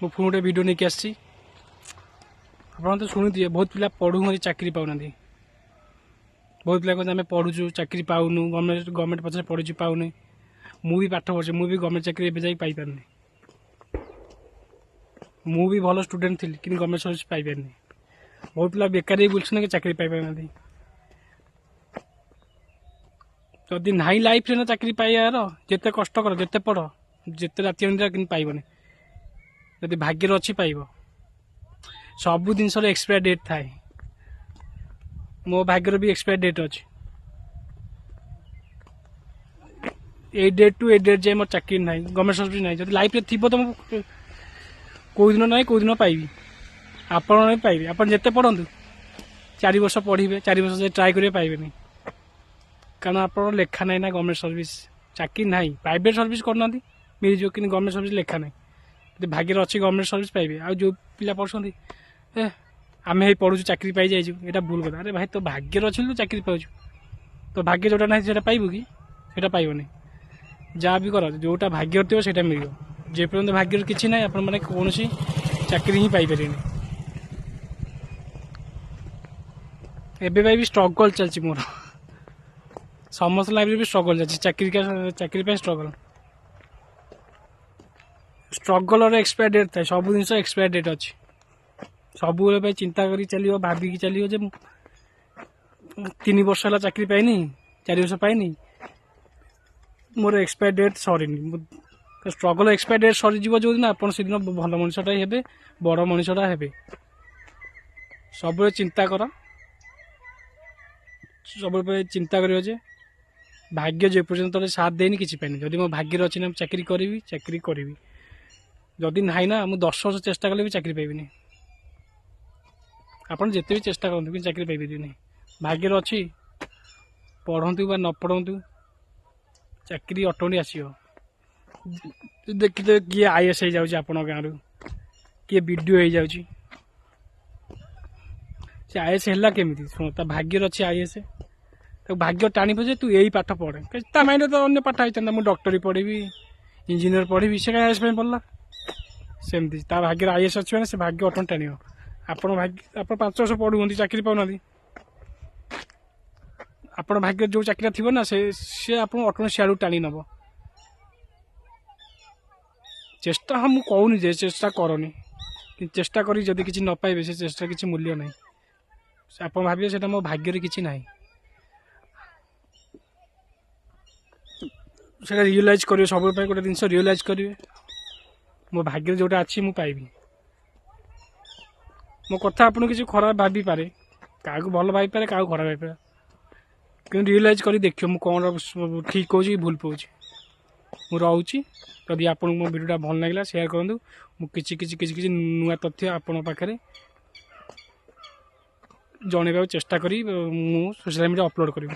मु पुणी गोटे वीडियो नहीं आसी आप तो शुणुए बहुत पिला पढ़ू चाकरी पाऊना बहुत पिला कहते आम पढ़ुचु चाकरी पाऊनु गवर्नमेंट पचास पढ़ुची पाऊनी मुझे पाठ पढ़े मुझे गवर्नमेंट चाकरी एवं पाइपारनी मु भी भल स्टूडेंट थी कि गवर्नमेंट सर्विस पाइपारनी बहुत पिला बेकार ही बुलछन कि चाकरी पाइपार जदि ना लाइफ ना चाकरी पाइबार जिते कष्ट कर जिते पढ़ जिते राति अनिद्रा कि पाइबनी जदि भाग्य अच्छी पाइब सब जिन एक्सपायर डेट थाए मो भाग्यर भी एक्सपायर डेट अच्छी ए डेट टू ए डेट जाए मोर चाकरी ना गवर्नमेंट सर्विस ना जब लाइफ थी तो कौ दिन ना कौ दिन पाइबी आपण पाइबे आप जिते पढ़ु 4 वर्ष पढ़े 4 वर्ष ट्राए करेंगे पाइबे कारण आप लेखा ना गवर्नमेंट सर्विस चाकरी ना प्राइवेट सर्विस करना मिल जाए कि गवर्नमेंट सर्विस लेखा ना यदि भाग्य अच्छी गवर्नमेंट सर्विस पाइबे आ जो पिला पढ़ुं आम ही पढ़ु चाकरी पाई जाइए यहाँ भूल कथा अरे भाई तो भाग्य अच्छी तो चाकरी पाचु तो भाग्य जोटा ना से पाइबू कि से पाइबनी जहाँ भी कर जोटा भाग्य थो से मिल जेपर्यंत भाग्य किसी ना आप कौन चाकरी ही पाइपर एवं भी स्ट्रगल चलती मोर समस्त लाइफ भी स्ट्रगल चलती चाकरी स्ट्रगल स्ट्रगल और एक्सपायर डेट था सब जिन एक्सपायर डेट अच्छी सब चिंता कर चलो भाविकी चलो जे 3 वर्ष है चाकरी पाइनी 4 वर्ष पाइनी मोर एक्सपायर डेट सरीनी स्ट्रगल एक्सपायर डेट सरीज जो दिन आप से दिन भल मनीषटा हे बड़ मनीषटा हे सब चिंता कर सब चिंता कर भाग्य जे पर्यंत साथ देनी किसी पाइनी जदि मो भाग्य अच्छी ना चाकरी करी जदि ना ना मुझे 10 वर्ष चेष्टा कले भी चाकरी पाइबी आप जिते भी चेष्टा करूँ कि चाकरी पाइबे नहीं भाग्य अच्छी पढ़ु बा न पढ़ु चाकरी ऑटोमेटिक आसो देखते किए आईएएस हो जाऊँ आप गाँव किए वीडियो हो जाऊँ से आईएएस है केमी शुण ता भाग्य अच्छी आईएएस तो भाग्य टाणी जे तू यही पाठ पढ़े ता माइंड तो अन्य पाठ होता मुझे डॉक्टरी पढ़ी इंजीनियर पढ़ी से आईएएस पढ़ला सेमती ता भाग्य आईएएस अच्छी मैंने से भाग्य ऑटोमेटिक टाणी आप भाग्य आप 5 वर्ष पढ़ुं चाकरी पाऊना आप भाग्य जो चाकरी थी ना से आप ऑटोमेटिक सियाड़ू टाणी नब चेष्टा हाँ मुझे कहूनी जे चेष्टा करनी कि चेष्टा करी जदि किसी न पाइबे से चेष्टा किसी मूल्य ना आप भावे से मो भाग्य किसी ना से रियलाइज करेंगे सब गोटे जिन रियलाइज करेंगे मो भाग्य जोटा अच्छी मुझे पाइबी मो कथा आपन किसी खराब भाभी पारे क्या भल भाई पारे क्या खराब भाई पारे कि रियलाइज कर देखियो मु कौन ठीक कौच भूल पाऊँ मु रोची जदि आप मो वीडियोटा भल लगे शेयर करूँ मुझे नुआ तथ्य आपण पाखे जनइबा चेष्टा करी सोशल मीडिया अपलोड करी।